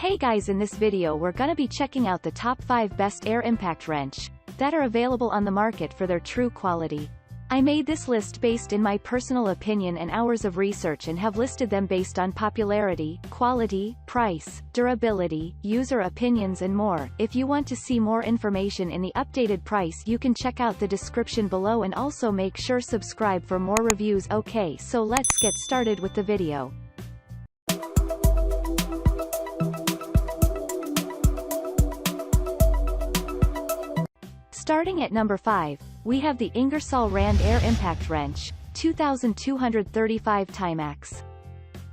Hey guys, in this video we're gonna be checking out the top 5 best air impact wrench that are available on the market for their true quality. I made this list based in my personal opinion and hours of research and have listed them based on popularity, quality, price, durability, user opinions and more. If you want to see more information in the updated price, you can check out the description below and also make sure subscribe for more reviews. Okay, so let's get started with the video. Starting at number 5, we have the Ingersoll Rand Air Impact Wrench, 2235 Timax.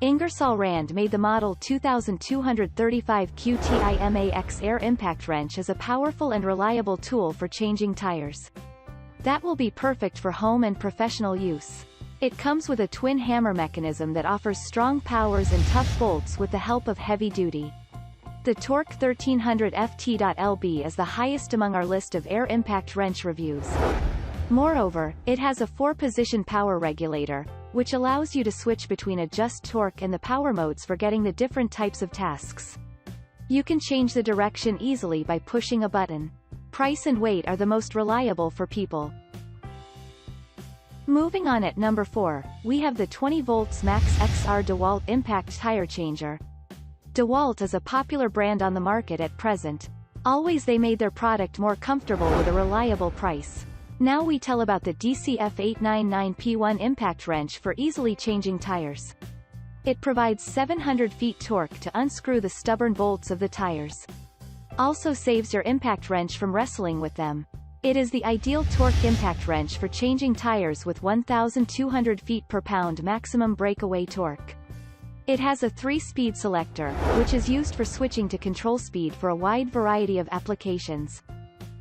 Ingersoll Rand made the model 2235 QTIMAX Air Impact Wrench as a powerful and reliable tool for changing tires. That will be perfect for home and professional use. It comes with a twin hammer mechanism that offers strong powers and tough bolts with the help of heavy duty. The torque 1300 Ft.lb is the highest among our list of air impact wrench reviews. Moreover, it has a 4-position power regulator, which allows you to switch between adjust torque and the power modes for getting the different types of tasks. You can change the direction easily by pushing a button. Price and weight are the most reliable for people. Moving on, at number 4, we have the 20 volts Max XR DEWALT Impact Tire Changer. DEWALT is a popular brand on the market at present. Always they made their product more comfortable with a reliable price. Now we tell about the DCF899P1 impact wrench for easily changing tires. It provides 700 feet torque to unscrew the stubborn bolts of the tires. Also saves your impact wrench from wrestling with them. It is the ideal torque impact wrench for changing tires with 1,200 feet per pound maximum breakaway torque. It has a 3-speed selector, which is used for switching to control speed for a wide variety of applications.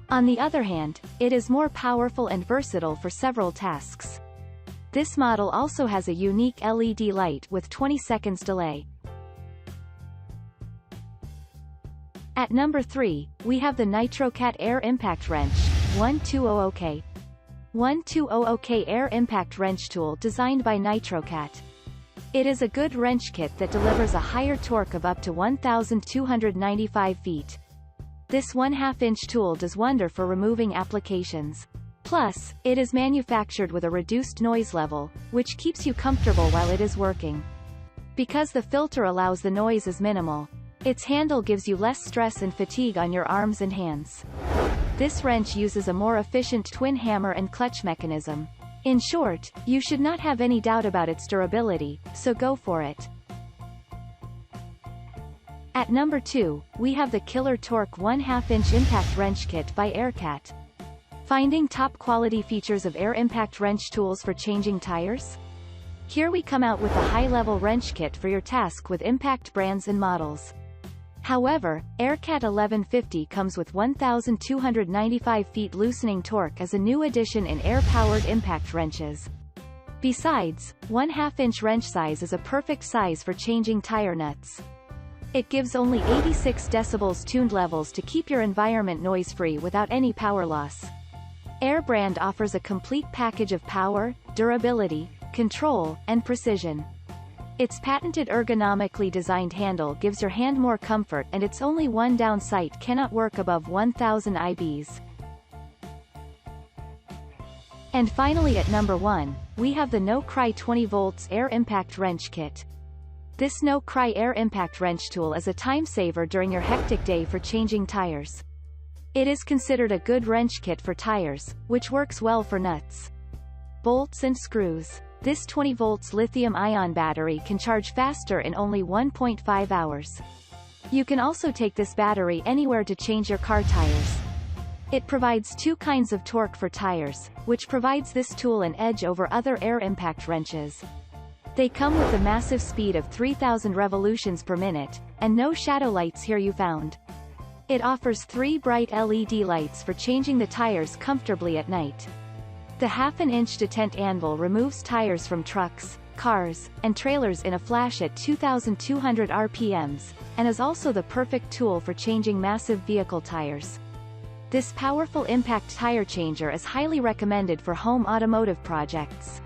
On the other hand, it is more powerful and versatile for several tasks. This model also has a unique LED light with 20 seconds delay. At number 3, we have the NitroCat Air Impact Wrench, 1200K. 1200K Air Impact Wrench Tool designed by NitroCat. It is a good wrench kit that delivers a higher torque of up to 1,295 feet. This 1/2-inch tool does wonder for removing applications. Plus, it is manufactured with a reduced noise level, which keeps you comfortable while it is working. Because the filter allows the noise is minimal, its handle gives you less stress and fatigue on your arms and hands. This wrench uses a more efficient twin hammer and clutch mechanism. In short, you should not have any doubt about its durability, so go for it. At number 2, we have the Killer Torque 1/2-inch Impact Wrench Kit by Aircat. Finding top quality features of air impact wrench tools for changing tires? Here we come out with a high-level wrench kit for your task with impact brands and models. However, Aircat 1150 comes with 1,295 feet loosening torque as a new addition in air-powered impact wrenches. Besides, 1/2-inch wrench size is a perfect size for changing tire nuts. It gives only 86 decibels tuned levels to keep your environment noise-free without any power loss. Air brand offers a complete package of power, durability, control, and precision. Its patented ergonomically designed handle gives your hand more comfort, and its only one downside: cannot work above 1,000 IBs. And finally, at number 1, we have the NoCry 20 volts Air Impact Wrench Kit. This NoCry Air Impact Wrench tool is a time saver during your hectic day for changing tires. It is considered a good wrench kit for tires, which works well for nuts, bolts and screws. This 20 volts lithium-ion battery can charge faster in only 1.5 hours. You can also take this battery anywhere to change your car tires. It provides 2 kinds of torque for tires, which provides this tool an edge over other air impact wrenches. They come with the massive speed of 3,000 revolutions per minute, and no shadow lights here you found. It offers 3 bright LED lights for changing the tires comfortably at night. The 1/2-inch detent anvil removes tires from trucks, cars, and trailers in a flash at 2,200 RPMs, and is also the perfect tool for changing massive vehicle tires. This powerful impact tire changer is highly recommended for home automotive projects.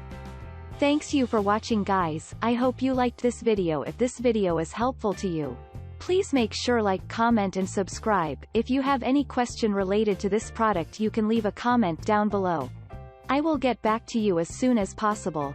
Thanks you for watching guys. I hope you liked this video. If this video is helpful to you, Please make sure like, comment and subscribe. If you have any question related to this product, you can leave a comment down below. I will get back to you as soon as possible.